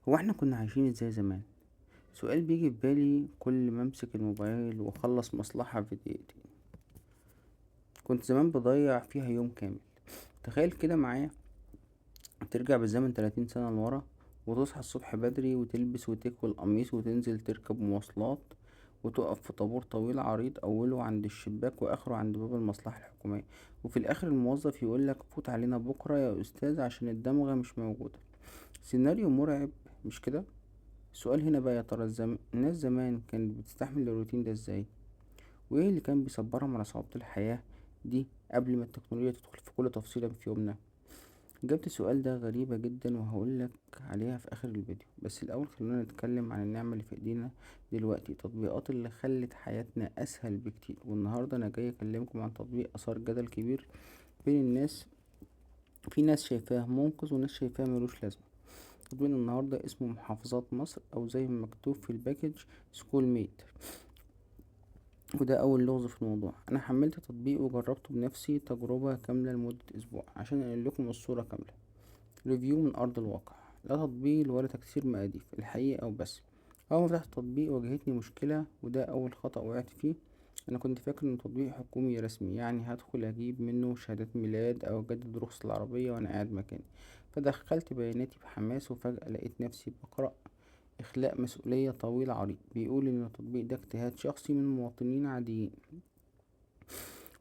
هو احنا كنا عايشين ازاي زمان؟ سؤال بيجي في بالي كل ما امسك الموبايل واخلص مصلحة في دقيقتين. كنت زمان بضيع فيها يوم كامل. تخيل كده معايا، ترجع بالزمن 30 سنة لورا وتصحى الصبح بدري وتلبس وتكوي القميص وتنزل تركب مواصلات وتقف في طابور طويل عريض، أوله عند الشباك وآخره عند باب المصلحة الحكومية، وفي الآخر الموظف يقولك فوت علينا بكرة يا أستاذ عشان الدمغة مش موجودة. سيناريو مرعب، مش كده؟ السؤال هنا بقى، يا ترى الناس زمان كانت بتستحمل الروتين ده ازاي؟ وايه اللي كان بيصبرهم على صعوبة الحياة دي قبل ما التكنولوجيا تدخل في كل تفصيلة في يومنا؟ إجابة السؤال ده غريبة جدا وهقولك عليها في آخر الفيديو، بس الأول خلونا نتكلم عن النعمة اللي في ايدينا دلوقتي، التطبيقات اللي خلت حياتنا أسهل بكتير. والنهاردة أنا جاي أكلمكم عن تطبيق أثار جدل كبير بين الناس. في ناس شايفاه منقذ وناس شايفاه ملوش لازمة. تطبيق النهاردة اسمه محافظات مصر، أو زي ما مكتوب في الباكج سكول ميت. وده أول لغز في الموضوع. أنا حملت تطبيق وجربته بنفسي تجربة كاملة لمدة أسبوع عشان أنقل لكم الصورة كاملة، ريفيو من أرض الواقع، لا تطبيل ولا تكسير مقاديف، الحقيقة أو بس. أول ما فتحت التطبيق واجهتني مشكلة، وده أول خطأ وقعت فيه. أنا كنت فاكر إنه تطبيق حكومي رسمي، يعني هدخل أجيب منه شهادات ميلاد أو أجدد رخصة العربية وأنا قاعد مكاني. فدخلت بياناتي بحماس وفجأة لقيت نفسي بقرأ إخلاء مسؤولية طويل عريض بيقول إن التطبيق ده اجتهاد شخصي من مواطنين عاديين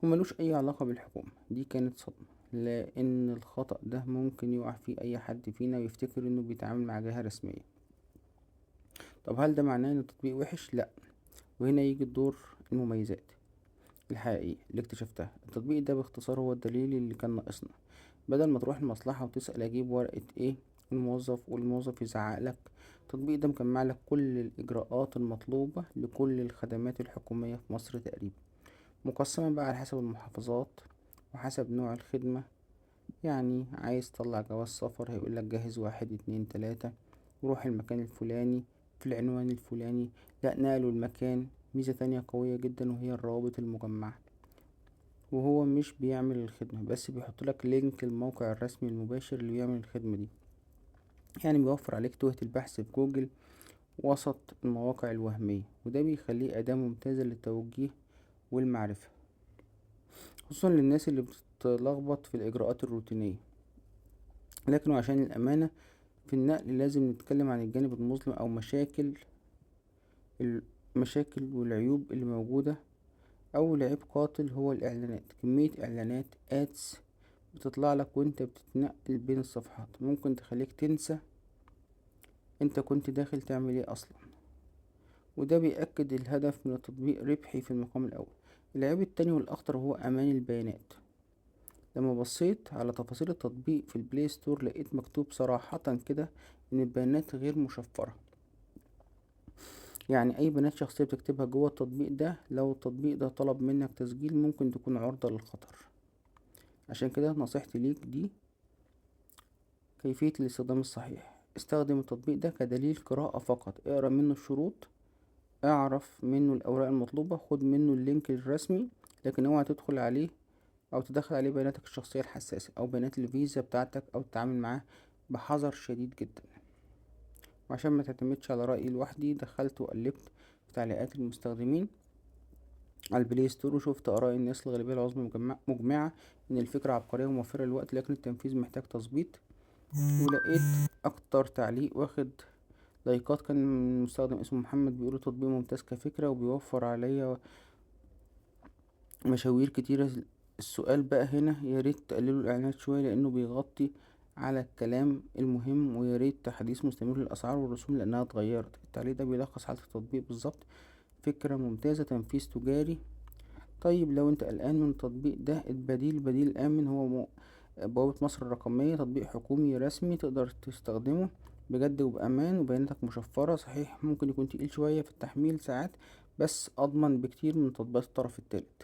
وملوش أي علاقة بالحكومة. دي كانت صدمة، لأن الخطأ ده ممكن يقع فيه أي حد فينا ويفتكر إنه بيتعامل مع جهة رسمية. طب هل ده معناه إن التطبيق وحش؟ لأ. وهنا يجي دور المميزات الحقيقية اللي اكتشفتها. التطبيق ده باختصار هو الدليل اللي كان ناقصنا. بدل ما تروح المصلحة وتسأل أجيب ورقة إيه والموظف يزعقلك، التطبيق ده مجمع لك كل الإجراءات المطلوبة لكل الخدمات الحكومية في مصر تقريبا، مقسمة بقى على حسب المحافظات وحسب نوع الخدمة. يعني عايز تطلع جواز سفر هيقولك جهز 1 2 3، وروح المكان الفلاني في العنوان الفلاني. لأ، نقلوا المكان. ميزة تانية قوية جدا وهي الروابط المجمعة، وهو مش بيعمل الخدمة بس، بيحطلك لينك الموقع الرسمي المباشر اللي بيعمل الخدمة دي. يعني بيوفر عليك توهة البحث في جوجل وسط المواقع الوهمية، وده بيخليه أداة ممتازة للتوجيه والمعرفة، خصوصا للناس اللي بتتلخبط في الإجراءات الروتينية. لكن عشان الأمانة في النقل لازم نتكلم عن الجانب المظلم أو المشاكل والعيوب اللي موجودة. أول عيب قاتل هو الإعلانات، كمية إعلانات ads بتطلع لك وانت بتتنقل بين الصفحات، ممكن تخليك تنسى انت كنت داخل تعمل ايه أصلا. وده بيأكد الهدف من التطبيق ربحي في المقام الأول. العيب التاني والأخطر هو أمان البيانات. لما بصيت على تفاصيل التطبيق في البلاي ستور لقيت مكتوب صراحة كده إن البيانات غير مشفرة. يعني أي بيانات شخصية بتكتبها جوه التطبيق ده، لو التطبيق ده طلب منك تسجيل ممكن تكون عرضة للخطر. عشان كده نصيحتي ليك دي كيفية الاستخدام الصحيح. استخدم التطبيق ده كدليل قراءة فقط، اقرأ منه الشروط، اعرف منه الأوراق المطلوبة، خد منه اللينك الرسمي، لكن اوعى تدخل عليه أو تدخل عليه بياناتك الشخصية الحساسة أو بيانات الفيزا بتاعتك أو تتعامل معاه بحذر شديد جدا. وعشان ما تعتمدش على رأيي لوحدي، دخلت وقلبت في تعليقات المستخدمين على البلاي ستور وشفت آراء الناس الغالبية العظمى مجمعة إن الفكرة عبقرية وموفرة للوقت، لكن التنفيذ محتاج تظبيط. ولقيت أكتر تعليق واخد لايكات كان من مستخدم اسمه محمد بيقول تطبيق ممتاز كفكرة وبيوفر عليا مشاوير كتيرة. السؤال بقى هنا، ياريت تقللوا الإعلانات شوية لأنه بيغطي على الكلام المهم، وياريت تحديث مستمر للأسعار والرسوم لأنها اتغيرت. التعليق ده بيلخص حالة التطبيق بالظبط: فكرة ممتازة، تنفيذ تجاري. طيب لو انت قلقان من التطبيق ده، البديل الآمن هو بوابة مصر الرقمية، تطبيق حكومي رسمي تقدر تستخدمه بجد وبأمان، وبياناتك مشفرة. صحيح ممكن يكون تقيل شوية في التحميل ساعات، بس أضمن بكتير من تطبيقات الطرف التالت.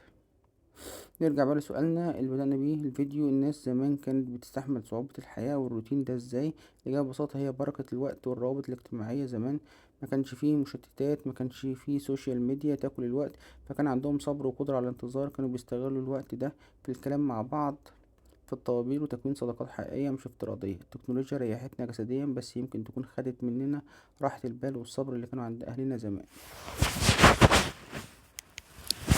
نرجع بقى لسؤالنا اللي بدأنا بيه الفيديو: الناس زمان كانت بتستحمل صعوبة الحياة والروتين ده ازاي؟ الإجابة ببساطة هي بركة الوقت والروابط الاجتماعية. زمان ما كانش فيه مشتتات، ما كانش فيه سوشيال ميديا تاكل الوقت، فكان عندهم صبر وقدرة على الانتظار. كانوا بيستغلوا الوقت ده في الكلام مع بعض في الطوابير وتكوين صداقات حقيقية مش افتراضية. التكنولوجيا ريحتنا جسديا، بس يمكن تكون خدت مننا راحة البال والصبر اللي كانوا عند أهلنا زمان.